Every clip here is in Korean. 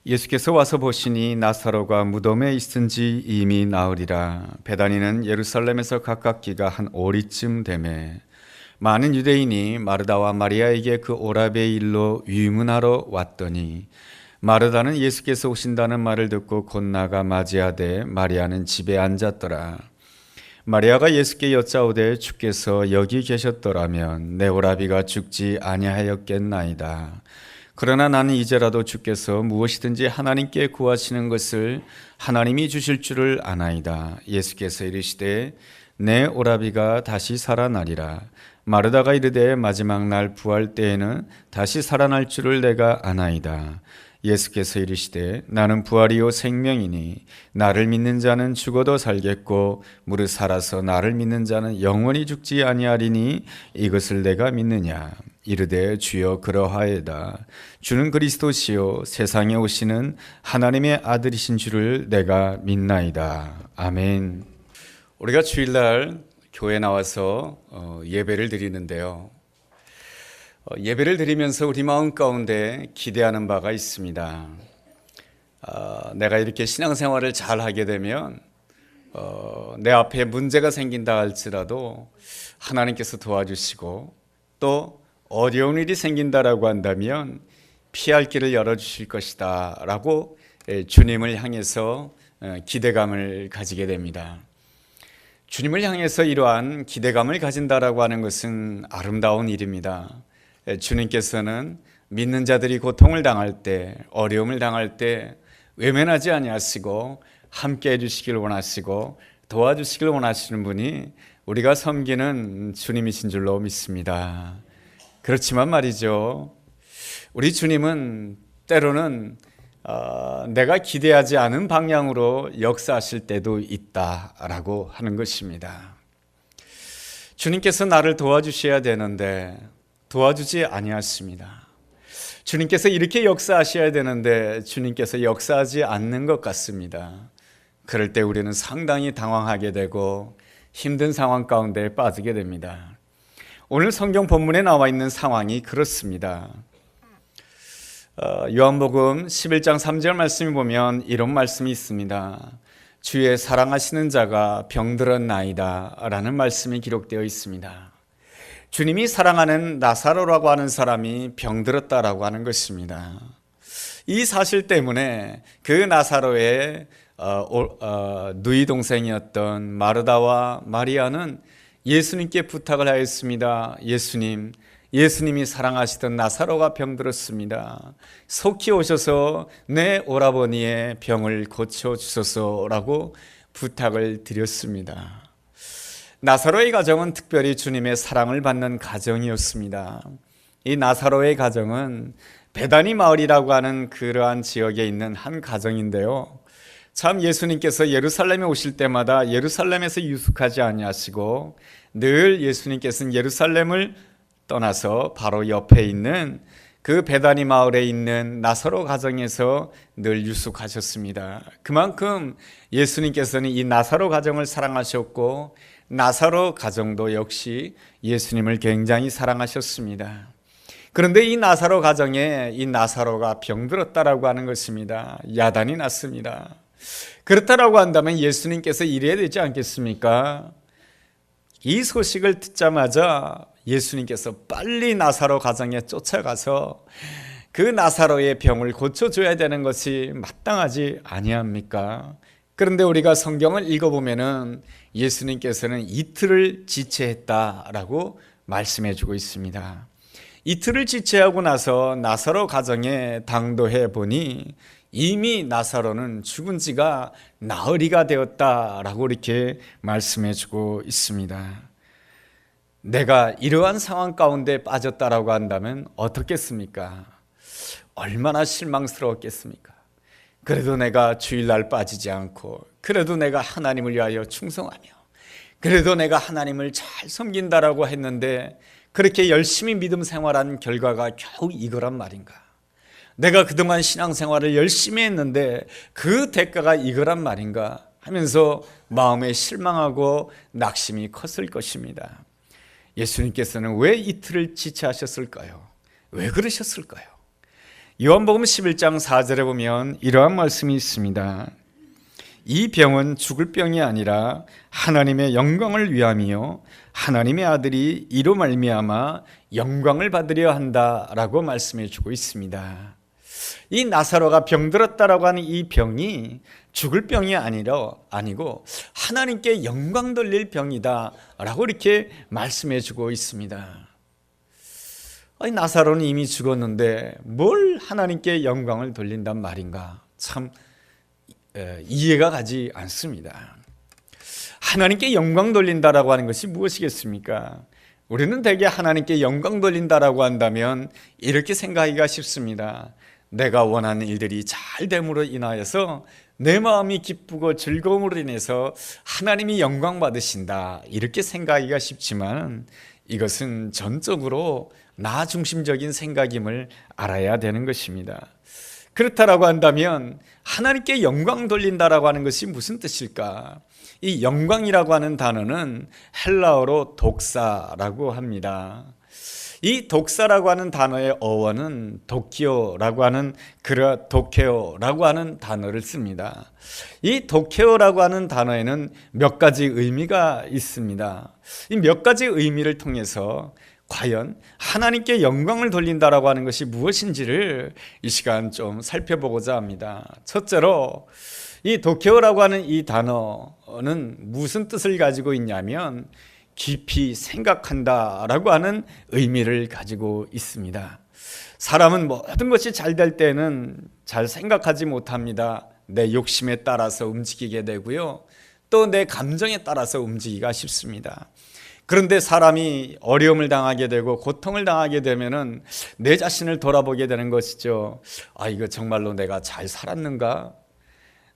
예수께서 와서 보시니 나사로가 무덤에 있은지 이미 나으리라. 베다니는 예루살렘에서 가깝기가 한 오리쯤 되매 많은 유대인이 마르다와 마리아에게 그 오라베의 일로 위문하러 왔더니 마르다는 예수께서 오신다는 말을 듣고 곧 나가 맞이하되 마리아는 집에 앉았더라. 마리아가 예수께 여짜오되 주께서 여기 계셨더라면 내 오라비가 죽지 아니하였겠나이다. 그러나 나는 이제라도 주께서 무엇이든지 하나님께 구하시는 것을 하나님이 주실 줄을 아나이다. 예수께서 이르시되 내 오라비가 다시 살아나리라. 마르다가 이르되 마지막 날 부활 때에는 다시 살아날 줄을 내가 아나이다. 예수께서 이르시되 나는 부활이요 생명이니 나를 믿는 자는 죽어도 살겠고 무릇 살아서 나를 믿는 자는 영원히 죽지 아니하리니 이것을 내가 믿느냐. 이르되 주여 그러하이다. 주는 그리스도시요 세상에 오시는 하나님의 아들이신 줄을 내가 믿나이다. 아멘. 우리가 주일날 교회 나와서 예배를 드리는데요. 예배를 드리면서 우리 마음 가운데 기대하는 바가 있습니다. 내가 이렇게 신앙생활을 잘 하게 되면 내 앞에 문제가 생긴다 할지라도 하나님께서 도와주시고 또 어려운 일이 생긴다라고 한다면 피할 길을 열어주실 것이다 라고 주님을 향해서 기대감을 가지게 됩니다. 주님을 향해서 이러한 기대감을 가진다라고 하는 것은 아름다운 일입니다. 주님께서는 믿는 자들이 고통을 당할 때, 어려움을 당할 때 외면하지 아니하시고 함께 해주시길 원하시고 도와주시길 원하시는 분이 우리가 섬기는 주님이신 줄로 믿습니다. 그렇지만 말이죠, 우리 주님은 때로는 내가 기대하지 않은 방향으로 역사하실 때도 있다라고 하는 것입니다. 주님께서 나를 도와주셔야 되는데 도와주지 아니하십니다. 주님께서 이렇게 역사하셔야 되는데 주님께서 역사하지 않는 것 같습니다. 그럴 때 우리는 상당히 당황하게 되고 힘든 상황 가운데 빠지게 됩니다. 오늘 성경 본문에 나와 있는 상황이 그렇습니다. 요한복음 11장 3절 말씀을 보면 이런 말씀이 있습니다. 주의 사랑하시는 자가 병들었나이다 라는 말씀이 기록되어 있습니다. 주님이 사랑하는 나사로라고 하는 사람이 병들었다라고 하는 것입니다. 이 사실 때문에 그 나사로의 누이 동생이었던 마르다와 마리아는 예수님께 부탁을 하였습니다. 예수님이 사랑하시던 나사로가 병들었습니다. 속히 오셔서 내 오라버니의 병을 고쳐주소서라고 부탁을 드렸습니다. 나사로의 가정은 특별히 주님의 사랑을 받는 가정이었습니다. 이 나사로의 가정은 베다니 마을이라고 하는 그러한 지역에 있는 한 가정인데요. 참 예수님께서 예루살렘에 오실 때마다 예루살렘에서 유숙하지 아니하시고 늘 예수님께서는 예루살렘을 떠나서 바로 옆에 있는 그 베다니 마을에 있는 나사로 가정에서 늘 유숙하셨습니다. 그만큼 예수님께서는 이 나사로 가정을 사랑하셨고 나사로 가정도 역시 예수님을 굉장히 사랑하셨습니다. 그런데 이 나사로 가정에 이 나사로가 병들었다라고 하는 것입니다. 야단이 났습니다. 그렇다라고 한다면 예수님께서 이래야 되지 않겠습니까? 이 소식을 듣자마자 예수님께서 빨리 나사로 가정에 쫓아가서 그 나사로의 병을 고쳐줘야 되는 것이 마땅하지 아니합니까? 그런데 우리가 성경을 읽어보면은 예수님께서는 이틀을 지체했다라고 말씀해주고 있습니다. 이틀을 지체하고 나서 나사로 가정에 당도해 보니 이미 나사로는 죽은 지가 나흘이가 되었다라고 이렇게 말씀해주고 있습니다. 내가 이러한 상황 가운데 빠졌다라고 한다면 어떻겠습니까? 얼마나 실망스러웠겠습니까? 그래도 내가 주일날 빠지지 않고, 그래도 내가 하나님을 위하여 충성하며, 그래도 내가 하나님을 잘 섬긴다라고 했는데 그렇게 열심히 믿음 생활한 결과가 겨우 이거란 말인가? 내가 그동안 신앙생활을 열심히 했는데 그 대가가 이거란 말인가? 하면서 마음에 실망하고 낙심이 컸을 것입니다. 예수님께서는 왜 이틀을 지체하셨을까요? 왜 그러셨을까요? 요한복음 11장 4절에 보면 이러한 말씀이 있습니다. 이 병은 죽을 병이 아니라 하나님의 영광을 위함이요 하나님의 아들이 이로 말미암아 영광을 받으려 한다라고 말씀해 주고 있습니다. 이 나사로가 병들었다라고 하는 이 병이 죽을 병이 아니고 하나님께 영광 돌릴 병이다라고 이렇게 말씀해 주고 있습니다. 아니, 나사로는 이미 죽었는데 뭘 하나님께 영광을 돌린단 말인가? 참 이해가 가지 않습니다. 하나님께 영광 돌린다라고 하는 것이 무엇이겠습니까? 우리는 대개 하나님께 영광 돌린다라고 한다면 이렇게 생각하기가 쉽습니다. 내가 원하는 일들이 잘 됨으로 인하여서 내 마음이 기쁘고 즐거움으로 인해서 하나님이 영광 받으신다, 이렇게 생각하기가 쉽지만 이것은 전적으로 나 중심적인 생각임을 알아야 되는 것입니다. 그렇다라고 한다면 하나님께 영광 돌린다라고 하는 것이 무슨 뜻일까? 이 영광이라고 하는 단어는 헬라어로 독사라고 합니다. 이 독사라고 하는 단어의 어원은 도키오라고 하는 도케오라고 하는 단어를 씁니다. 이 도케오라고 하는 단어에는 몇 가지 의미가 있습니다. 이 몇 가지 의미를 통해서 과연 하나님께 영광을 돌린다라고 하는 것이 무엇인지를 이 시간 좀 살펴보고자 합니다. 첫째로 이 도케오라고 하는 이 단어는 무슨 뜻을 가지고 있냐면 깊이 생각한다라고 하는 의미를 가지고 있습니다. 사람은 모든 것이 잘 될 때는 잘 생각하지 못합니다. 내 욕심에 따라서 움직이게 되고요, 또 내 감정에 따라서 움직이기가 쉽습니다. 그런데 사람이 어려움을 당하게 되고 고통을 당하게 되면은 내 자신을 돌아보게 되는 것이죠. 아, 이거 정말로 내가 잘 살았는가?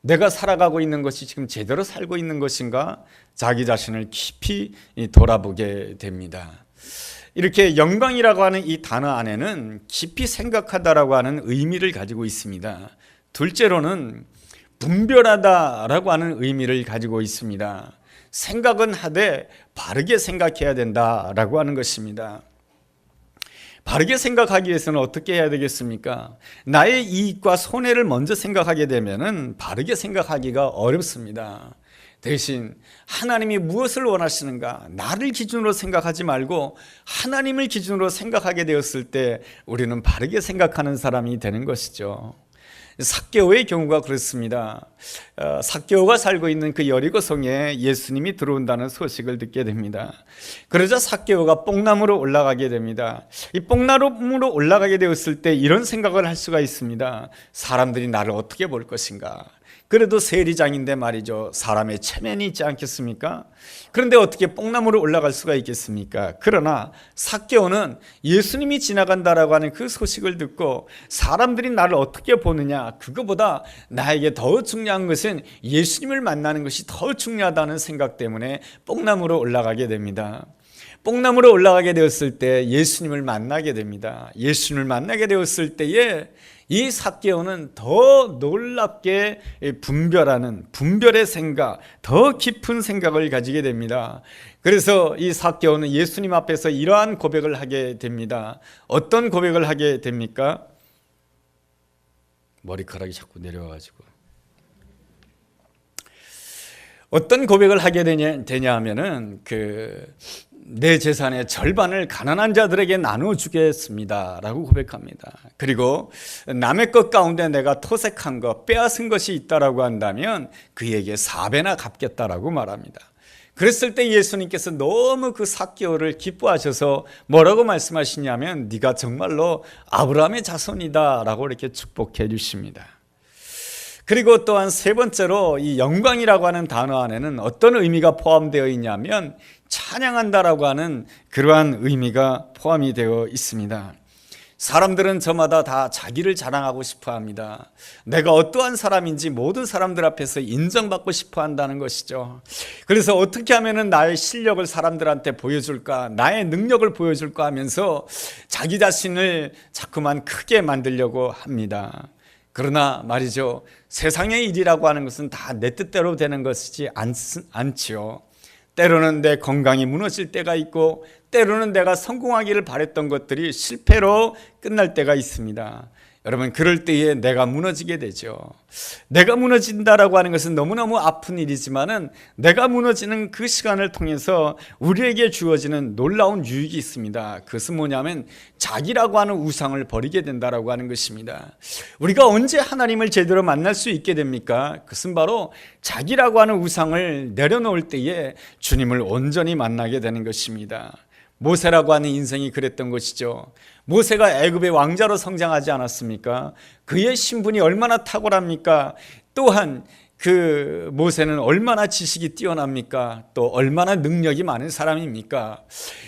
내가 살아가고 있는 것이 지금 제대로 살고 있는 것인가? 자기 자신을 깊이 돌아보게 됩니다. 이렇게 영광이라고 하는 이 단어 안에는 깊이 생각하다라고 하는 의미를 가지고 있습니다. 둘째로는 분별하다라고 하는 의미를 가지고 있습니다. 생각은 하되 바르게 생각해야 된다라고 하는 것입니다. 바르게 생각하기 위해서는 어떻게 해야 되겠습니까? 나의 이익과 손해를 먼저 생각하게 되면은 바르게 생각하기가 어렵습니다. 대신 하나님이 무엇을 원하시는가, 나를 기준으로 생각하지 말고 하나님을 기준으로 생각하게 되었을 때 우리는 바르게 생각하는 사람이 되는 것이죠. 삭개오의 경우가 그렇습니다. 삭개오가 살고 있는 그 여리고성에 예수님이 들어온다는 소식을 듣게 됩니다. 그러자 삭개오가 뽕나무로 올라가게 됩니다. 이 뽕나무로 올라가게 되었을 때 이런 생각을 할 수가 있습니다. 사람들이 나를 어떻게 볼 것인가? 그래도 세리장인데 말이죠, 사람의 체면이 있지 않겠습니까? 그런데 어떻게 뽕나무로 올라갈 수가 있겠습니까? 그러나 삭개오는 예수님이 지나간다라고 하는 그 소식을 듣고 사람들이 나를 어떻게 보느냐, 그거보다 나에게 더 중요한 것은 예수님을 만나는 것이 더 중요하다는 생각 때문에 뽕나무로 올라가게 됩니다. 뽕나무로 올라가게 되었을 때 예수님을 만나게 됩니다. 예수님을 만나게 되었을 때에 이 삭개오는 더 놀랍게 분별의 생각, 더 깊은 생각을 가지게 됩니다. 그래서 이 삭개오는 예수님 앞에서 이러한 고백을 하게 됩니다. 어떤 고백을 하게 됩니까? 머리카락이 자꾸 내려와가지고. 어떤 고백을 하게 되냐 하면은 내 재산의 절반을 가난한 자들에게 나눠주겠습니다 라고 고백합니다. 그리고 남의 것 가운데 내가 토색한 것, 빼앗은 것이 있다라고 한다면 그에게 4배나 갚겠다라고 말합니다. 그랬을 때 예수님께서 너무 그 삭개오를 기뻐하셔서 뭐라고 말씀하시냐면 네가 정말로 아브라함의 자손이다 라고 이렇게 축복해 주십니다. 그리고 또한 세 번째로 이 영광이라고 하는 단어 안에는 어떤 의미가 포함되어 있냐면 찬양한다라고 하는 그러한 의미가 포함이 되어 있습니다. 사람들은 저마다 다 자기를 자랑하고 싶어 합니다. 내가 어떠한 사람인지 모든 사람들 앞에서 인정받고 싶어 한다는 것이죠. 그래서 어떻게 하면 나의 실력을 사람들한테 보여줄까, 나의 능력을 보여줄까 하면서 자기 자신을 자꾸만 크게 만들려고 합니다. 그러나 말이죠, 세상의 일이라고 하는 것은 다 내 뜻대로 되는 것이지 않지요. 때로는 내 건강이 무너질 때가 있고 때로는 내가 성공하기를 바랬던 것들이 실패로 끝날 때가 있습니다. 여러분, 그럴 때에 내가 무너지게 되죠. 내가 무너진다라고 하는 것은 너무너무 아픈 일이지만은 내가 무너지는 그 시간을 통해서 우리에게 주어지는 놀라운 유익이 있습니다. 그것은 뭐냐면 자기라고 하는 우상을 버리게 된다라고 하는 것입니다. 우리가 언제 하나님을 제대로 만날 수 있게 됩니까? 그것은 바로 자기라고 하는 우상을 내려놓을 때에 주님을 온전히 만나게 되는 것입니다. 모세라고 하는 인생이 그랬던 것이죠. 모세가 애굽의 왕자로 성장하지 않았습니까? 그의 신분이 얼마나 탁월합니까? 또한 그 모세는 얼마나 지식이 뛰어납니까? 또 얼마나 능력이 많은 사람입니까?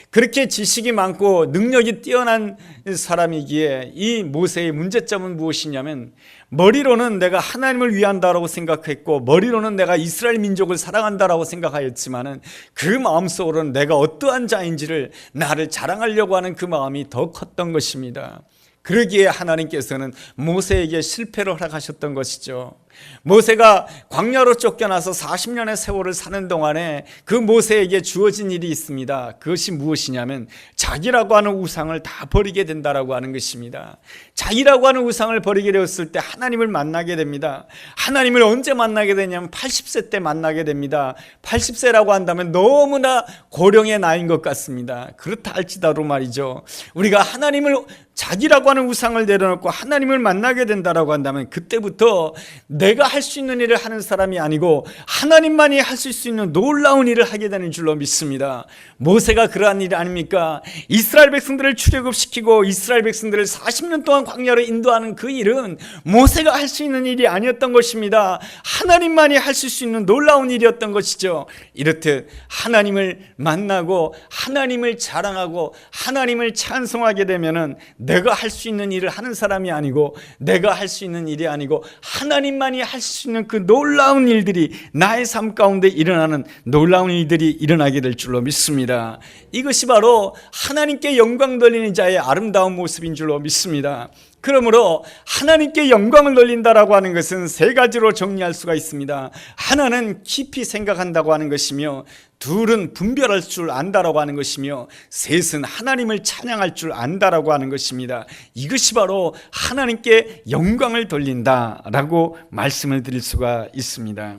그렇게 지식이 많고 능력이 뛰어난 사람이기에 이 모세의 문제점은 무엇이냐면, 머리로는 내가 하나님을 위한다라고 생각했고 머리로는 내가 이스라엘 민족을 사랑한다라고 생각하였지만은 그 마음속으로는 내가 어떠한 자인지를 나를 자랑하려고 하는 그 마음이 더 컸던 것입니다. 그러기에 하나님께서는 모세에게 실패를 허락하셨던 것이죠. 모세가 광야로 쫓겨나서 40년의 세월을 사는 동안에 그 모세에게 주어진 일이 있습니다. 그것이 무엇이냐면 자기라고 하는 우상을 다 버리게 된다라고 하는 것입니다. 자기라고 하는 우상을 버리게 되었을 때 하나님을 만나게 됩니다. 하나님을 언제 만나게 되냐면 80세 때 만나게 됩니다. 80세라고 한다면 너무나 고령의 나이인 것 같습니다. 그렇다 할지라도 말이죠, 우리가 하나님을, 자기라고 하는 우상을 내려놓고 하나님을 만나게 된다라고 한다면 그때부터 내가 할 수 있는 일을 하는 사람이 아니고 하나님만이 하실 수 있는 놀라운 일을 하게 되는 줄로 믿습니다. 모세가 그러한 일 아닙니까? 이스라엘 백성들을 출애굽시키고 이스라엘 백성들을 40년 동안 광야로 인도하는 그 일은 모세가 할 수 있는 일이 아니었던 것입니다. 하나님만이 하실 수 있는 놀라운 일이었던 것이죠. 이렇듯 하나님을 만나고 하나님을 자랑하고 하나님을 찬송하게 되면은 내가 할 수 있는 일을 하는 사람이 아니고 내가 할 수 있는 일이 아니고 하나님만이 할 수 있는 그 놀라운 일들이 나의 삶 가운데 일어나는 놀라운 일들이 일어나게 될 줄로 믿습니다. 이것이 바로 하나님께 영광 돌리는 자의 아름다운 모습인 줄로 믿습니다. 그러므로 하나님께 영광을 돌린다라고 하는 것은 세 가지로 정리할 수가 있습니다. 하나는 깊이 생각한다고 하는 것이며, 둘은 분별할 줄 안다라고 하는 것이며, 셋은 하나님을 찬양할 줄 안다라고 하는 것입니다. 이것이 바로 하나님께 영광을 돌린다라고 말씀을 드릴 수가 있습니다.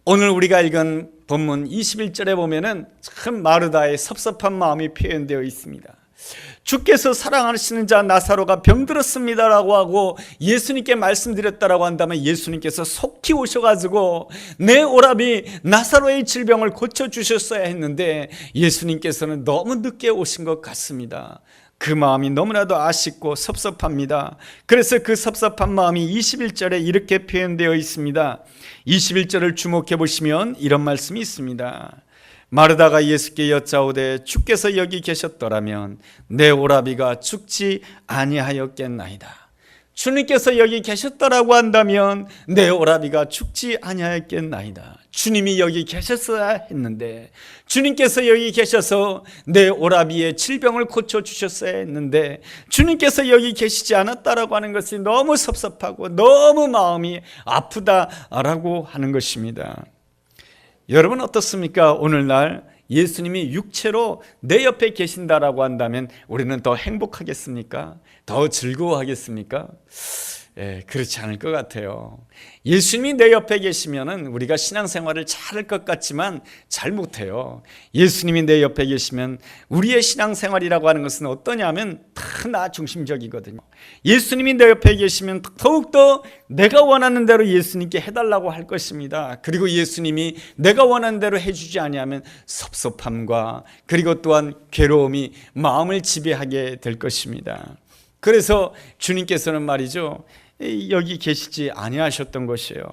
오늘 우리가 읽은 본문 21절에 보면은 참 마르다의 섭섭한 마음이 표현되어 있습니다. 주께서 사랑하시는 자 나사로가 병들었습니다라고 하고 예수님께 말씀드렸다라고 한다면 예수님께서 속히 오셔가지고 내 오라비 나사로의 질병을 고쳐주셨어야 했는데 예수님께서는 너무 늦게 오신 것 같습니다. 그 마음이 너무나도 아쉽고 섭섭합니다. 그래서 그 섭섭한 마음이 21절에 이렇게 표현되어 있습니다. 21절을 주목해 보시면 이런 말씀이 있습니다. 마르다가 예수께 여짜오되 주께서 여기 계셨더라면 내 오라비가 죽지 아니하였겠나이다. 주님께서 여기 계셨더라고 한다면 내 오라비가 죽지 아니하였겠나이다. 주님이 여기 계셨어야 했는데, 주님께서 여기 계셔서 내 오라비의 질병을 고쳐주셨어야 했는데 주님께서 여기 계시지 않았다라고 하는 것이 너무 섭섭하고 너무 마음이 아프다라고 하는 것입니다. 여러분 어떻습니까? 오늘날 예수님이 육체로 내 옆에 계신다라고 한다면 우리는 더 행복하겠습니까? 더 즐거워하겠습니까? 그렇지 않을 것 같아요. 예수님이 내 옆에 계시면은 우리가 신앙생활을 잘할 것 같지만 잘 못해요. 예수님이 내 옆에 계시면 우리의 신앙생활이라고 하는 것은 어떠냐면 다 나 중심적이거든요. 예수님이 내 옆에 계시면 더욱더 내가 원하는 대로 예수님께 해달라고 할 것입니다. 그리고 예수님이 내가 원하는 대로 해주지 아니하면 섭섭함과 그리고 또한 괴로움이 마음을 지배하게 될 것입니다. 그래서 주님께서는 말이죠, 여기 계시지 아니하셨던 것이에요.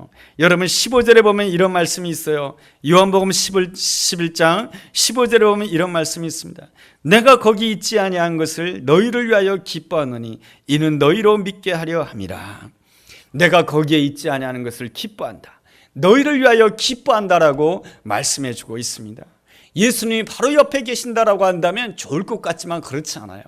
여러분 15절에 보면 이런 말씀이 있어요. 요한복음 11장 15절에 보면 이런 말씀이 있습니다. 내가 거기 있지 아니한 것을 너희를 위하여 기뻐하노니 이는 너희로 믿게 하려 함이라. 내가 거기에 있지 아니하는 것을 기뻐한다, 너희를 위하여 기뻐한다라고 말씀해 주고 있습니다. 예수님이 바로 옆에 계신다라고 한다면 좋을 것 같지만 그렇지 않아요.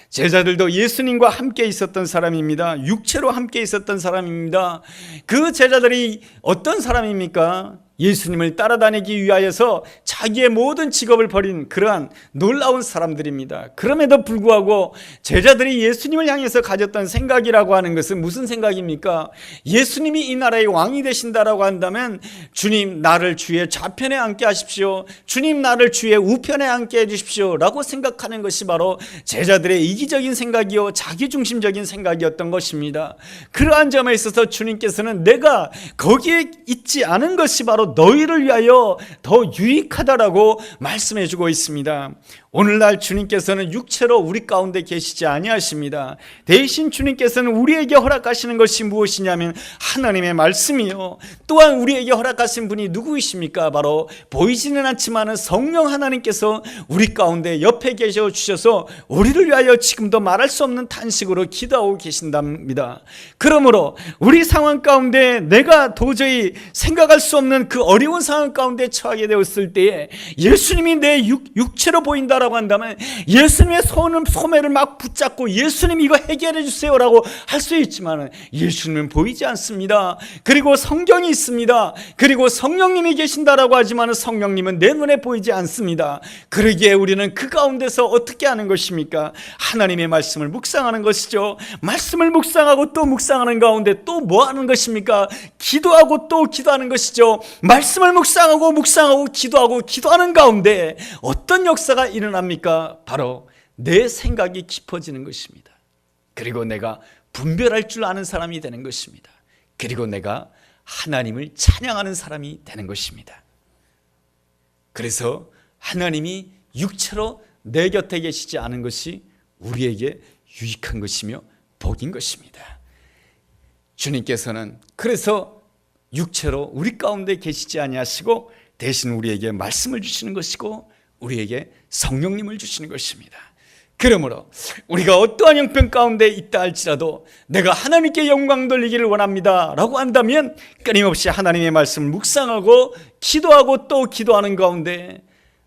제자들도 예수님과 함께 있었던 사람입니다. 육체로 함께 있었던 사람입니다. 그 제자들이 어떤 사람입니까? 예수님을 따라다니기 위하여서 자기의 모든 직업을 버린 그러한 놀라운 사람들입니다. 그럼에도 불구하고 제자들이 예수님을 향해서 가졌던 생각이라고 하는 것은 무슨 생각입니까? 예수님이 이 나라의 왕이 되신다라고 한다면 주님 나를 주의 좌편에 앉게 하십시오, 주님 나를 주의 우편에 앉게 해주십시오 라고 생각하는 것이 바로 제자들의 이기적인 생각이요 자기중심적인 생각이었던 것입니다. 그러한 점에 있어서 주님께서는 내가 거기에 있지 않은 것이 바로 너희를 위하여 더 유익하다라고 말씀해 주고 있습니다. 오늘날 주님께서는 육체로 우리 가운데 계시지 아니하십니다. 대신 주님께서는 우리에게 허락하시는 것이 무엇이냐면 하나님의 말씀이요, 또한 우리에게 허락하신 분이 누구이십니까? 바로 보이지는 않지만 성령 하나님께서 우리 가운데 옆에 계셔 주셔서 우리를 위하여 지금도 말할 수 없는 탄식으로 기도하고 계신답니다. 그러므로 우리 상황 가운데 내가 도저히 생각할 수 없는 그 어려운 상황 가운데 처하게 되었을 때에 예수님이 내 육체로 보인다라고 한다면 예수님의 소매를 막 붙잡고 예수님 이거 해결해 주세요라고 할 수 있지만 예수님은 보이지 않습니다. 그리고 성경이 있습니다. 그리고 성령님이 계신다라고 하지만 성령님은 내 눈에 보이지 않습니다. 그러기에 우리는 그 가운데서 어떻게 하는 것입니까? 하나님의 말씀을 묵상하는 것이죠. 말씀을 묵상하고 또 묵상하는 가운데 또 뭐 하는 것입니까? 기도하고 또 기도하는 것이죠. 말씀을 묵상하고 기도하는 가운데 어떤 역사가 일어납니까? 바로 내 생각이 깊어지는 것입니다. 그리고 내가 분별할 줄 아는 사람이 되는 것입니다. 그리고 내가 하나님을 찬양하는 사람이 되는 것입니다. 그래서 하나님이 육체로 내 곁에 계시지 않은 것이 우리에게 유익한 것이며 복인 것입니다. 주님께서는 그래서 육체로 우리 가운데 계시지 아니하시고 대신 우리에게 말씀을 주시는 것이고 우리에게 성령님을 주시는 것입니다. 그러므로 우리가 어떠한 형편 가운데 있다 할지라도 내가 하나님께 영광 돌리기를 원합니다 라고 한다면 끊임없이 하나님의 말씀을 묵상하고 기도하고 또 기도하는 가운데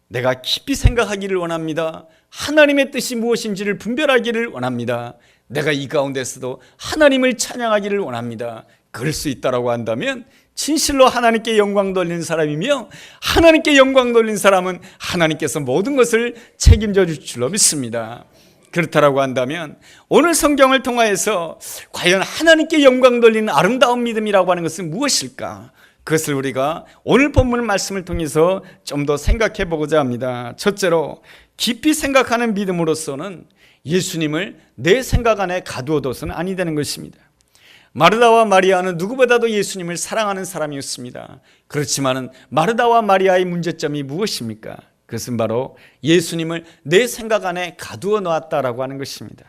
내가 깊이 생각하기를 원합니다. 하나님의 뜻이 무엇인지를 분별하기를 원합니다. 내가 이 가운데서도 하나님을 찬양하기를 원합니다. 그럴 수 있다라고 한다면 진실로 하나님께 영광 돌리는 사람이며 하나님께 영광 돌린 사람은 하나님께서 모든 것을 책임져 줄 줄로 믿습니다. 그렇다라고 한다면 오늘 성경을 통하여서 과연 하나님께 영광 돌리는 아름다운 믿음이라고 하는 것은 무엇일까? 그것을 우리가 오늘 본문 말씀을 통해서 좀 더 생각해 보고자 합니다. 첫째로 깊이 생각하는 믿음으로서는 예수님을 내 생각 안에 가두어둬서는 아니 되는 것입니다. 마르다와 마리아는 누구보다도 예수님을 사랑하는 사람이었습니다. 그렇지만 마르다와 마리아의 문제점이 무엇입니까? 그것은 바로 예수님을 내 생각 안에 가두어 놓았다라고 하는 것입니다.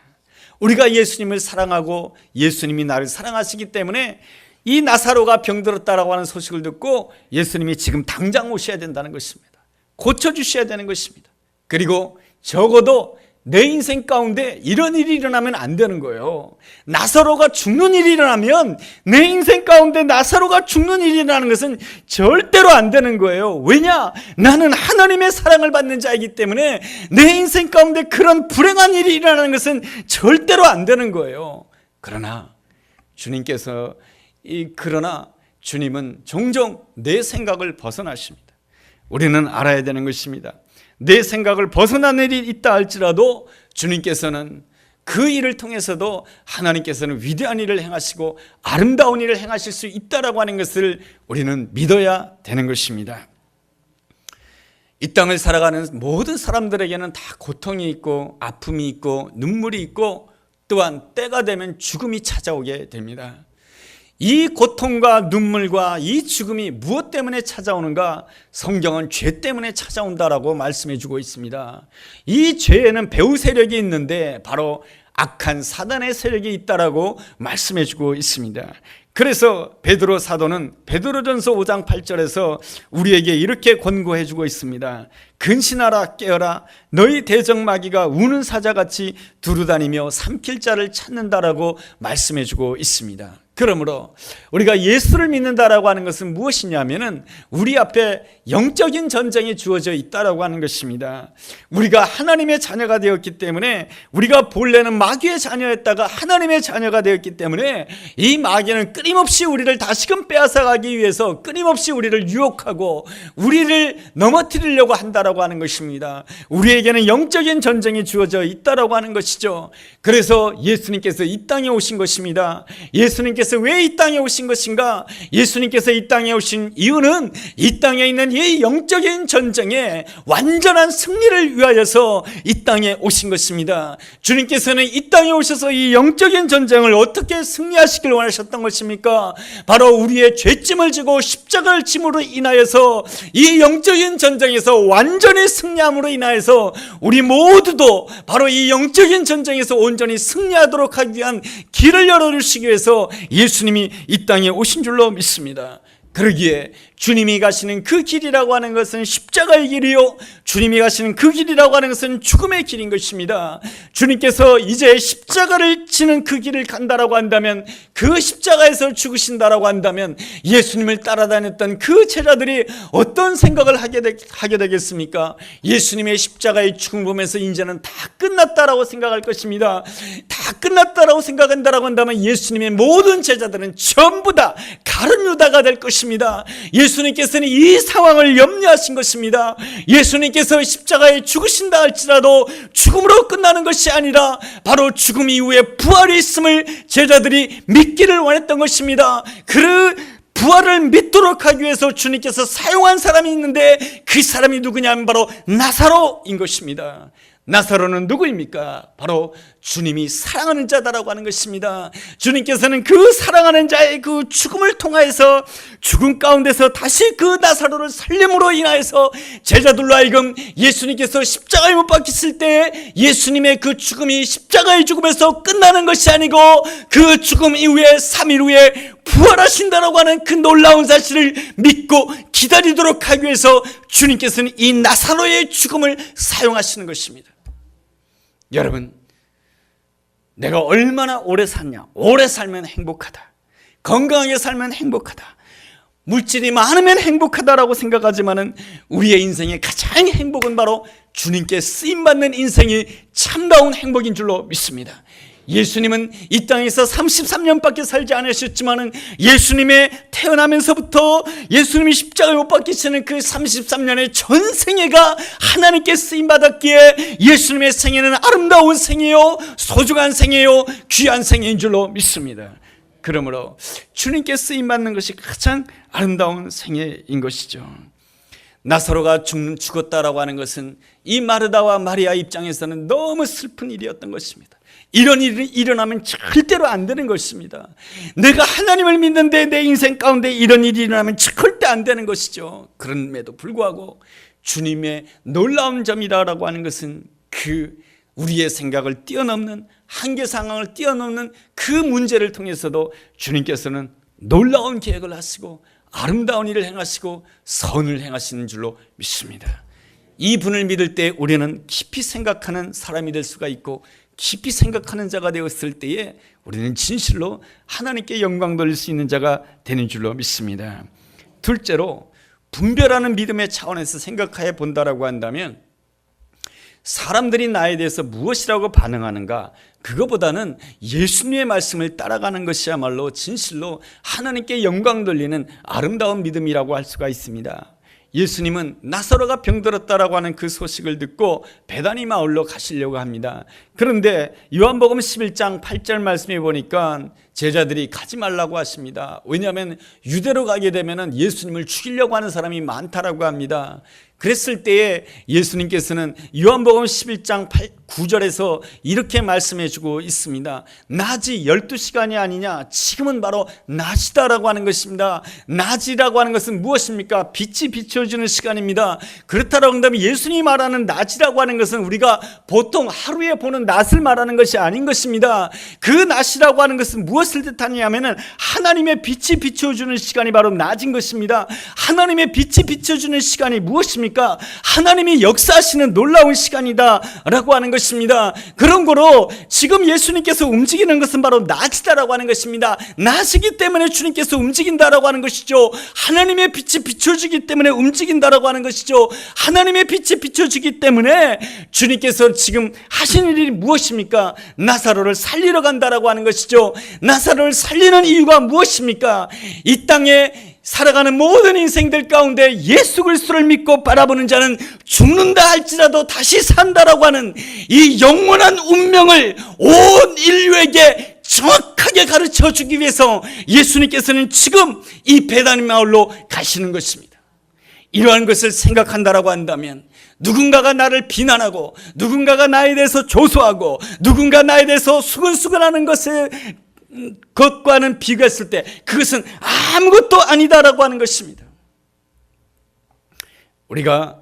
우리가 예수님을 사랑하고 예수님이 나를 사랑하시기 때문에 이 나사로가 병들었다라고 하는 소식을 듣고 예수님이 지금 당장 오셔야 된다는 것입니다. 고쳐주셔야 되는 것입니다. 그리고 적어도 내 인생 가운데 이런 일이 일어나면 안 되는 거예요. 나사로가 죽는 일이 일어나면 내 인생 가운데 나사로가 죽는 일이 일어나는 것은 절대로 안 되는 거예요. 왜냐? 나는 하나님의 사랑을 받는 자이기 때문에 내 인생 가운데 그런 불행한 일이 일어나는 것은 절대로 안 되는 거예요. 그러나 주님은 종종 내 생각을 벗어나십니다. 우리는 알아야 되는 것입니다. 내 생각을 벗어난 일이 있다 할지라도 주님께서는 그 일을 통해서도 하나님께서는 위대한 일을 행하시고 아름다운 일을 행하실 수 있다라고 하는 것을 우리는 믿어야 되는 것입니다. 이 땅을 살아가는 모든 사람들에게는 다 고통이 있고 아픔이 있고 눈물이 있고 또한 때가 되면 죽음이 찾아오게 됩니다. 이 고통과 눈물과 이 죽음이 무엇 때문에 찾아오는가? 성경은 죄 때문에 찾아온다라고 말씀해 주고 있습니다. 이 죄에는 배후 세력이 있는데 바로 악한 사단의 세력이 있다라고 말씀해 주고 있습니다. 그래서 베드로 사도는 베드로전서 5장 8절에서 우리에게 이렇게 권고해 주고 있습니다. 근신하라 깨어라 너희 대적마귀가 우는 사자같이 두루다니며 삼킬 자를 찾는다라고 말씀해 주고 있습니다. 그러므로 우리가 예수를 믿는다라고 하는 것은 무엇이냐면은 우리 앞에 영적인 전쟁이 주어져 있다라고 하는 것입니다. 우리가 하나님의 자녀가 되었기 때문에, 우리가 본래는 마귀의 자녀였다가 하나님의 자녀가 되었기 때문에 이 마귀는 끊임없이 우리를 다시금 빼앗아가기 위해서 끊임없이 우리를 유혹하고 우리를 넘어뜨리려고 한다라고 하는 것입니다. 우리에게는 영적인 전쟁이 주어져 있다라고 하는 것이죠. 그래서 예수님께서 이 땅에 오신 것입니다. 예수님께서 왜 이 땅에 오신 것인가? 예수님께서 이 땅에 오신 이유는 이 땅에 있는 이 영적인 전쟁에 완전한 승리를 위하여서 이 땅에 오신 것입니다. 주님께서는 이 땅에 오셔서 이 영적인 전쟁을 어떻게 승리하시길 원하셨던 것입니까? 바로 우리의 죄짐을 지고 십자가를 짐으로 인하여서 이 영적인 전쟁에서 완전히 승리함으로 인하여서 우리 모두도 바로 이 영적인 전쟁에서 온전히 승리하도록 하기 위한 길을 열어주시기 위해서 예수님이 이 땅에 오신 줄로 믿습니다. 그러기에 주님이 가시는 그 길이라고 하는 것은 십자가의 길이요, 주님이 가시는 그 길이라고 하는 것은 죽음의 길인 것입니다. 주님께서 이제 십자가를 지는 그 길을 간다라고 한다면, 그 십자가에서 죽으신다라고 한다면 예수님을 따라다녔던 그 제자들이 어떤 생각을 하게 되겠습니까? 예수님의 십자가의 죽음을 보면서 이제는 다 끝났다라고 생각할 것입니다. 다 끝났다라고 생각한다라고 한다면 예수님의 모든 제자들은 전부 다 가룟 유다가 될 것입니다. 예수님께서는 이 상황을 염려하신 것입니다. 예수님께서 십자가에 죽으신다 할지라도 죽음으로 끝나는 것이 아니라 바로 죽음 이후에 부활이 있음을 제자들이 믿기를 원했던 것입니다. 그 부활을 믿도록 하기 위해서 주님께서 사용한 사람이 있는데, 그 사람이 누구냐면 바로 나사로인 것입니다. 나사로는 누구입니까? 바로 주님이 사랑하는 자다라고 하는 것입니다. 주님께서는 그 사랑하는 자의 그 죽음을 통하여서 죽음 가운데서 다시 그 나사로를 살림으로 인하여서 제자들로 하여금 예수님께서 십자가에 못 박히실 때 예수님의 그 죽음이 십자가의 죽음에서 끝나는 것이 아니고 그 죽음 이후에 3일 후에 부활하신다라고 하는 그 놀라운 사실을 믿고 기다리도록 하기 위해서 주님께서는 이 나사로의 죽음을 사용하시는 것입니다. 여러분, 내가 얼마나 오래 샀냐? 오래 살면 행복하다, 건강하게 살면 행복하다, 물질이 많으면 행복하다라고 생각하지만은 우리의 인생의 가장 행복은 바로 주님께 쓰임받는 인생이 참다운 행복인 줄로 믿습니다. 예수님은 이 땅에서 33년밖에 살지 않으셨지만은 예수님의 태어나면서부터 예수님이 십자가에 못 박히시는 그 33년의 전 생애가 하나님께 쓰임받았기에 예수님의 생애는 아름다운 생애요, 소중한 생애요, 귀한 생애인 줄로 믿습니다. 그러므로 주님께 쓰임받는 것이 가장 아름다운 생애인 것이죠. 나사로가 죽었다라고 하는 것은 이 마르다와 마리아 입장에서는 너무 슬픈 일이었던 것입니다. 이런 일이 일어나면 절대로 안 되는 것입니다. 내가 하나님을 믿는데 내 인생 가운데 이런 일이 일어나면 절대 안 되는 것이죠. 그럼에도 불구하고 주님의 놀라운 점이라고 하는 것은 그 우리의 생각을 뛰어넘는, 한계 상황을 뛰어넘는 그 문제를 통해서도 주님께서는 놀라운 계획을 하시고 아름다운 일을 행하시고 선을 행하시는 줄로 믿습니다. 이 분을 믿을 때 우리는 깊이 생각하는 사람이 될 수가 있고, 깊이 생각하는 자가 되었을 때에 우리는 진실로 하나님께 영광 돌릴 수 있는 자가 되는 줄로 믿습니다. 둘째로, 분별하는 믿음의 차원에서 생각해 본다라고 한다면 사람들이 나에 대해서 무엇이라고 반응하는가, 그거보다는 예수님의 말씀을 따라가는 것이야말로 진실로 하나님께 영광 돌리는 아름다운 믿음이라고 할 수가 있습니다. 예수님은 나사로가 병들었다라고 하는 그 소식을 듣고 베다니 마을로 가시려고 합니다. 그런데 요한복음 11장 8절 말씀에 보니까 제자들이 가지 말라고 하십니다. 왜냐하면 유대로 가게 되면 예수님을 죽이려고 하는 사람이 많다라고 합니다. 그랬을 때에 예수님께서는 요한복음 11장 9절에서 이렇게 말씀해 주고 있습니다. 낮이 12시간이 아니냐, 지금은 바로 낮이다라고 하는 것입니다. 낮이라고 하는 것은 무엇입니까? 빛이 비춰주는 시간입니다. 그렇다라고 한다면 예수님이 말하는 낮이라고 하는 것은 우리가 보통 하루에 보는 낮을 말하는 것이 아닌 것입니다. 그 낮이라고 하는 것은 무엇을 뜻하냐면은 하나님의 빛이 비춰주는 시간이 바로 낮인 것입니다. 하나님의 빛이 비춰주는 시간이 무엇입니까? 무엇입니까? 하나님이 역사하시는 놀라운 시간이다라고 하는 것입니다. 그런 거로 지금 예수님께서 움직이는 것은 바로 낮이다라고 하는 것입니다. 낮이기 때문에 주님께서 움직인다라고 하는 것이죠. 하나님의 빛이 비춰지기 때문에 움직인다라고 하는 것이죠. 하나님의 빛이 비춰지기 때문에 주님께서 지금 하시는 일이 무엇입니까? 나사로를 살리러 간다라고 하는 것이죠. 나사로를 살리는 이유가 무엇입니까? 이 땅에 살아가는 모든 인생들 가운데 예수 그리스도를 믿고 바라보는 자는 죽는다 할지라도 다시 산다라고 하는 이 영원한 운명을 온 인류에게 정확하게 가르쳐 주기 위해서 예수님께서는 지금 이 베다니 마을로 가시는 것입니다. 이러한 것을 생각한다라고 한다면 누군가가 나를 비난하고 누군가가 나에 대해서 조소하고 누군가 나에 대해서 수근수근하는 것과는 비교했을 때 그것은 아무것도 아니다라고 하는 것입니다. 우리가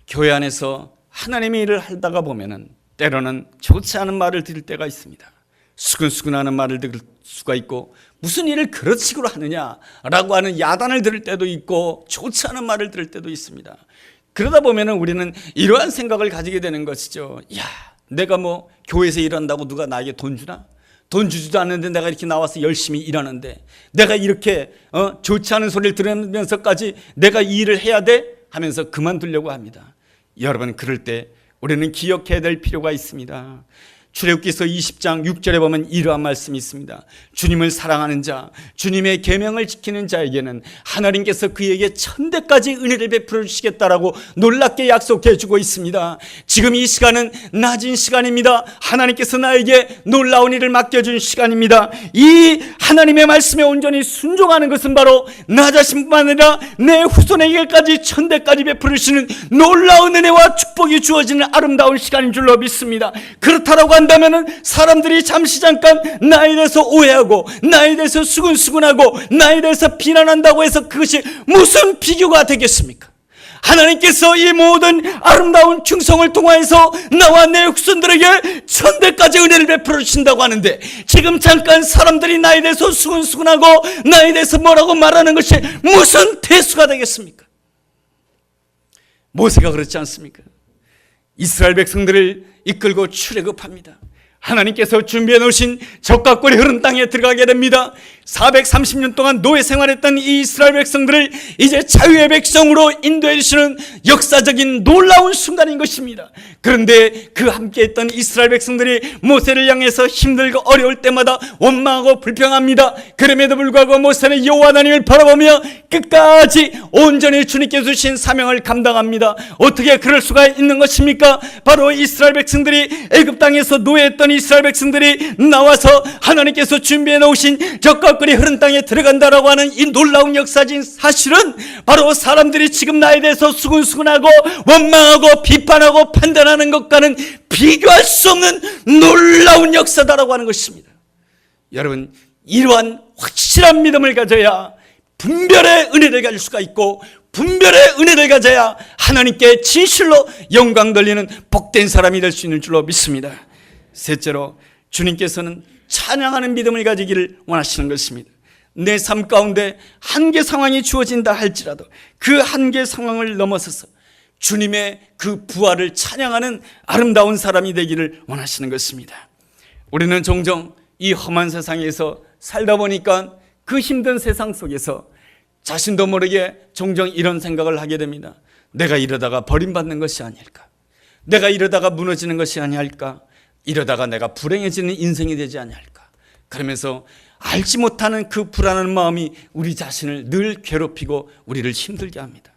교회 안에서 하나님의 일을 하다가 보면은 때로는 좋지 않은 말을 들을 때가 있습니다. 수근수근하는 말을 들을 수가 있고 무슨 일을 그런 식으로 하느냐라고 하는 야단을 들을 때도 있고 좋지 않은 말을 들을 때도 있습니다. 그러다 보면은 우리는 이러한 생각을 가지게 되는 것이죠. 야, 내가 뭐 교회에서 일한다고 누가 나에게 돈 주나? 돈 주지도 않는데 내가 이렇게 나와서 열심히 일하는데 내가 이렇게 좋지 않은 소리를 들으면서까지 내가 이 일을 해야 돼? 하면서 그만두려고 합니다. 여러분, 그럴 때 우리는 기억해야 될 필요가 있습니다. 출애굽기서 20장 6절에 보면 이러한 말씀이 있습니다. 주님을 사랑하는 자, 주님의 계명을 지키는 자에게는 하나님께서 그에게 천대까지 은혜를 베풀어 주시겠다라고 놀랍게 약속해 주고 있습니다. 지금 이 시간은 낮은 시간입니다. 하나님께서 나에게 놀라운 일을 맡겨준 시간입니다. 이 하나님의 말씀에 온전히 순종하는 것은 바로 나 자신뿐만 아니라 내 후손에게까지 천대까지 베풀으시는 놀라운 은혜와 축복이 주어지는 아름다운 시간인 줄로 믿습니다. 그렇다라고 한다면 사람들이 잠시 잠깐 나에 대해서 오해하고 나에 대해서 수근수근하고 나에 대해서 비난한다고 해서 그것이 무슨 비교가 되겠습니까? 하나님께서 이 모든 아름다운 충성을 통하여서 나와 내 후손들에게 천대까지 은혜를 베풀어 주신다고 하는데 지금 잠깐 사람들이 나에 대해서 수근수근하고 나에 대해서 뭐라고 말하는 것이 무슨 대수가 되겠습니까? 모세가 그렇지 않습니까? 이스라엘 백성들을 이끌고 출애굽합니다. 하나님께서 준비해 놓으신 적과 꿀이 흐른 땅에 들어가게 됩니다. 430년 동안 노예 생활했던 이 이스라엘 백성들을 이제 자유의 백성으로 인도해 주시는 역사적인 놀라운 순간인 것입니다. 그런데 그 함께했던 이스라엘 백성들이 모세를 향해서 힘들고 어려울 때마다 원망하고 불평합니다. 그럼에도 불구하고 모세는 여호와 하나님을 바라보며 끝까지 온전히 주님께서 주신 사명을 감당합니다. 어떻게 그럴 수가 있는 것입니까? 바로 이스라엘 백성들이 애굽 땅에서 노예했던 이스라엘 백성들이 나와서 하나님께서 준비해 놓으신 적과 꿀이 흐른 땅에 들어간다라고 하는 이 놀라운 역사적인 사실은 바로 사람들이 지금 나에 대해서 수근수근하고 원망하고 비판하고 판단하는 것과는 비교할 수 없는 놀라운 역사다라고 하는 것입니다. 여러분, 이러한 확실한 믿음을 가져야 분별의 은혜를 가질 수가 있고 분별의 은혜를 가져야 하나님께 진실로 영광 돌리는 복된 사람이 될 수 있는 줄로 믿습니다. 셋째로, 주님께서는 찬양하는 믿음을 가지기를 원하시는 것입니다. 내 삶 가운데 한계 상황이 주어진다 할지라도 그 한계 상황을 넘어서서 주님의 그 부활을 찬양하는 아름다운 사람이 되기를 원하시는 것입니다. 우리는 종종 이 험한 세상에서 살다 보니까 그 힘든 세상 속에서 자신도 모르게 종종 이런 생각을 하게 됩니다. 내가 이러다가 버림받는 것이 아닐까? 내가 이러다가 무너지는 것이 아닐까? 이러다가 내가 불행해지는 인생이 되지 않을까? 그러면서 알지 못하는 그 불안한 마음이 우리 자신을 늘 괴롭히고 우리를 힘들게 합니다.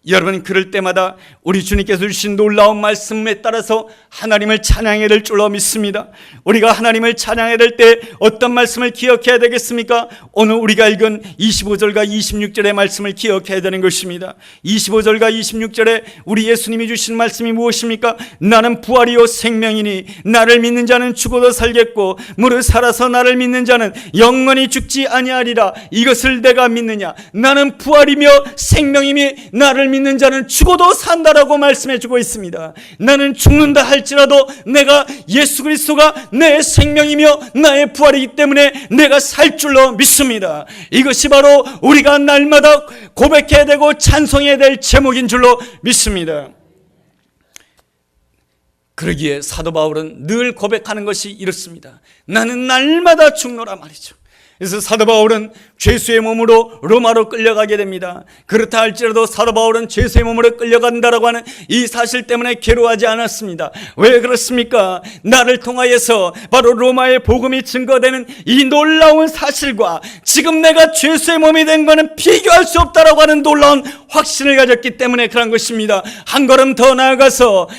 여러분, 그럴 때마다 우리 주님께서 주신 놀라운 말씀에 따라서 하나님을 찬양해야 될 줄로 믿습니다. 우리가 하나님을 찬양해야 될 때 어떤 말씀을 기억해야 되겠습니까? 오늘 우리가 읽은 25절과 26절의 말씀을 기억해야 되는 것입니다. 25절과 26절에 우리 예수님이 주신 말씀이 무엇입니까? 나는 부활이요 생명이니 나를 믿는 자는 죽어도 살겠고 무릇 살아서 나를 믿는 자는 영원히 죽지 아니하리라. 이것을 내가 믿느냐? 나는 부활이며 생명이며 나를 믿는 자는 죽어도 산다라고 말씀해주고 있습니다. 나는 죽는다 할지라도 내가 예수 그리스도가 내 생명이며 나의 부활이기 때문에 내가 살 줄로 믿습니다. 이것이 바로 우리가 날마다 고백해야 되고 찬송해야 될 제목인 줄로 믿습니다. 그러기에 사도 바울은 늘 고백하는 것이 이렇습니다. 나는 날마다 죽노라 말이죠. 그래서 사도 바울은 죄수의 몸으로 로마로 끌려가게 됩니다. 그렇다 할지라도 사도 바울은 죄수의 몸으로 끌려간다라고 하는 이 사실 때문에 괴로워하지 않았습니다. 왜 그렇습니까? 나를 통하여서 바로 로마의 복음이 증거되는 이 놀라운 사실과 지금 내가 죄수의 몸이 된 것은 비교할 수 없다라고 하는 놀라운 확신을 가졌기 때문에 그런 것입니다. 한 걸음 더 나아가서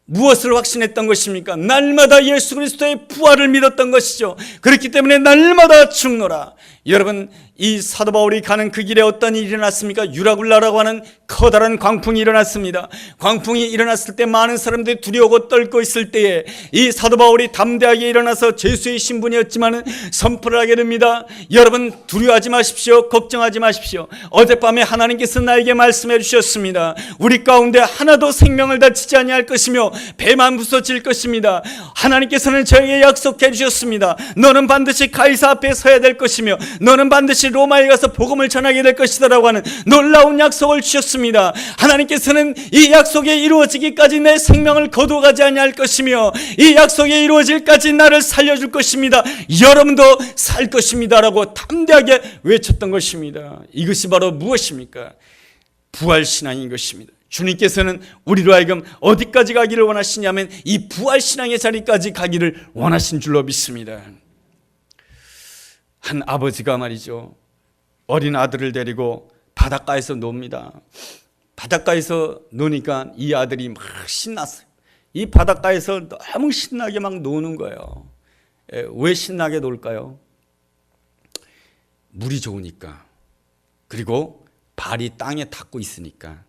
무엇을 확신했던 것입니까? 날마다 예수 그리스도의 부활을 믿었던 것이죠. 그렇기 때문에 날마다 죽노라. 여러분, 이 사도 바울이 가는 그 길에 어떤 일이 일어났습니까? 유라굴라라고 하는 커다란 광풍이 일어났습니다. 광풍이 일어났을 때 많은 사람들이 두려워하고 떨고 있을 때에 이 사도 바울이 담대하게 일어나서 죄수의 신분이었지만 선포를 하게 됩니다. 여러분, 두려워하지 마십시오. 걱정하지 마십시오. 어젯밤에 하나님께서 나에게 말씀해 주셨습니다. 우리 가운데 하나도 생명을 다치지 아니할 것이며 배만 부서질 것입니다. 하나님께서는 저에게 약속해 주셨습니다. 너는 반드시 가이사 앞에 서야 될 것이며 너는 반드시 로마에 가서 복음을 전하게 될 것이다라고 하는 놀라운 약속을 주셨습니다. 하나님께서는 이 약속이 이루어지기까지 내 생명을 거두어가지 아니할 것이며 이 약속이 이루어질까지 나를 살려줄 것입니다. 여러분도 살 것입니다라고 담대하게 외쳤던 것입니다. 이것이 바로 무엇입니까? 부활신앙인 것입니다. 주님께서는 우리로 하여금 어디까지 가기를 원하시냐면 이 부활신앙의 자리까지 가기를 원하신 줄로 믿습니다. 한 아버지가 말이죠, 어린 아들을 데리고 바닷가에서 놉니다. 바닷가에서 노니까 이 아들이 막 신났어요. 이 바닷가에서 너무 신나게 막 노는 거예요. 왜 신나게 놀까요? 물이 좋으니까, 그리고 발이 땅에 닿고 있으니까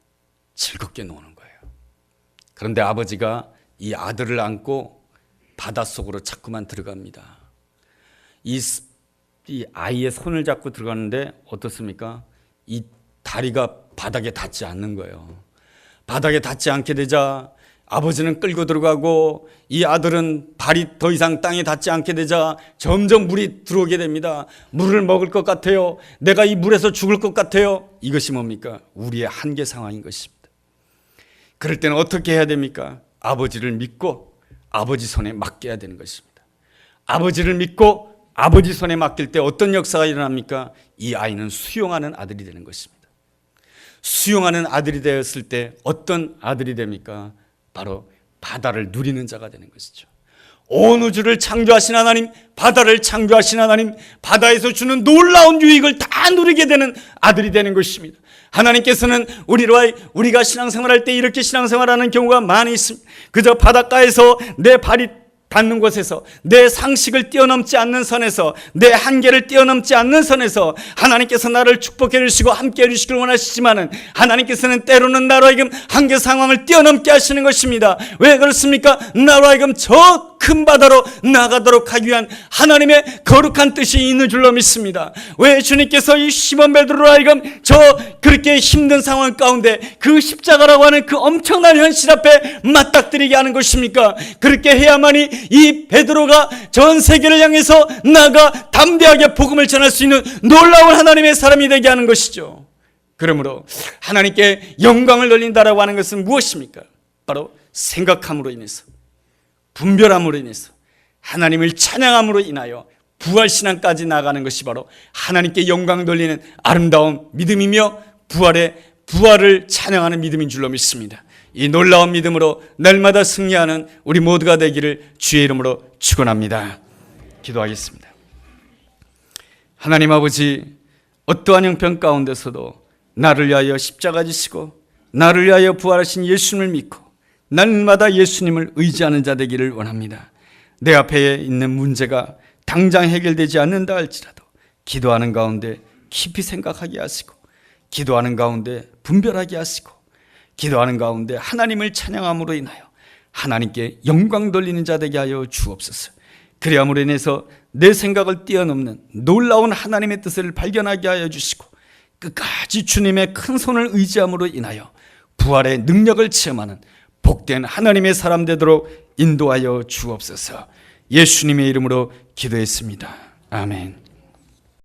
즐겁게 노는 거예요. 그런데 아버지가 이 아들을 안고 바닷속으로 자꾸만 들어갑니다. 이 아이의 손을 잡고 들어가는데 어떻습니까? 이 다리가 바닥에 닿지 않는 거예요. 바닥에 닿지 않게 되자 아버지는 끌고 들어가고 이 아들은 발이 더 이상 땅에 닿지 않게 되자 점점 물이 들어오게 됩니다. 물을 먹을 것 같아요. 내가 이 물에서 죽을 것 같아요. 이것이 뭡니까? 우리의 한계 상황인 것입니다. 그럴 때는 어떻게 해야 됩니까? 아버지를 믿고 아버지 손에 맡겨야 되는 것입니다. 아버지를 믿고 아버지 손에 맡길 때 어떤 역사가 일어납니까? 이 아이는 수용하는 아들이 되는 것입니다. 수용하는 아들이 되었을 때 어떤 아들이 됩니까? 바로 바다를 누리는 자가 되는 것이죠. 온 우주를 창조하신 하나님, 바다를 창조하신 하나님, 바다에서 주는 놀라운 유익을 다 누리게 되는 아들이 되는 것입니다. 하나님께서는 우리가 신앙생활할 때 이렇게 신앙생활하는 경우가 많이 있습니다. 그저 바닷가에서 내 발이 닿는 곳에서, 내 상식을 뛰어넘지 않는 선에서, 내 한계를 뛰어넘지 않는 선에서 하나님께서 나를 축복해 주시고 함께 해 주시길 원하시지만은 하나님께서는 때로는 나로 하여금 한계 상황을 뛰어넘게 하시는 것입니다. 왜 그렇습니까? 나로 하여금 저 큰 바다로 나가도록 하기 위한 하나님의 거룩한 뜻이 있는 줄로 믿습니다. 왜 주님께서 이 시몬 베드로로 하여금 그렇게 힘든 상황 가운데 그 십자가라고 하는 그 엄청난 현실 앞에 맞닥뜨리게 하는 것입니까? 그렇게 해야만이 이 베드로가 전 세계를 향해서 나가 담대하게 복음을 전할 수 있는 놀라운 하나님의 사람이 되게 하는 것이죠. 그러므로 하나님께 영광을 돌린다라고 하는 것은 무엇입니까? 바로 생각함으로 인해서, 분별함으로 인해서, 하나님을 찬양함으로 인하여 부활신앙까지 나아가는 것이 바로 하나님께 영광 돌리는 아름다운 믿음이며 부활을 찬양하는 믿음인 줄로 믿습니다. 이 놀라운 믿음으로 날마다 승리하는 우리 모두가 되기를 주의 이름으로 축원합니다. 기도하겠습니다. 하나님 아버지, 어떠한 형편 가운데서도 나를 위하여 십자가 지시고 나를 위하여 부활하신 예수님을 믿고 날마다 예수님을 의지하는 자 되기를 원합니다. 내 앞에 있는 문제가 당장 해결되지 않는다 할지라도 기도하는 가운데 깊이 생각하게 하시고, 기도하는 가운데 분별하게 하시고, 기도하는 가운데 하나님을 찬양함으로 인하여 하나님께 영광 돌리는 자 되게 하여 주옵소서. 그리함으로 인해서 내 생각을 뛰어넘는 놀라운 하나님의 뜻을 발견하게 하여 주시고 끝까지 주님의 큰 손을 의지함으로 인하여 부활의 능력을 체험하는 복된 하나님의 사람 되도록 인도하여 주옵소서. 예수님의 이름으로 기도했습니다. 아멘.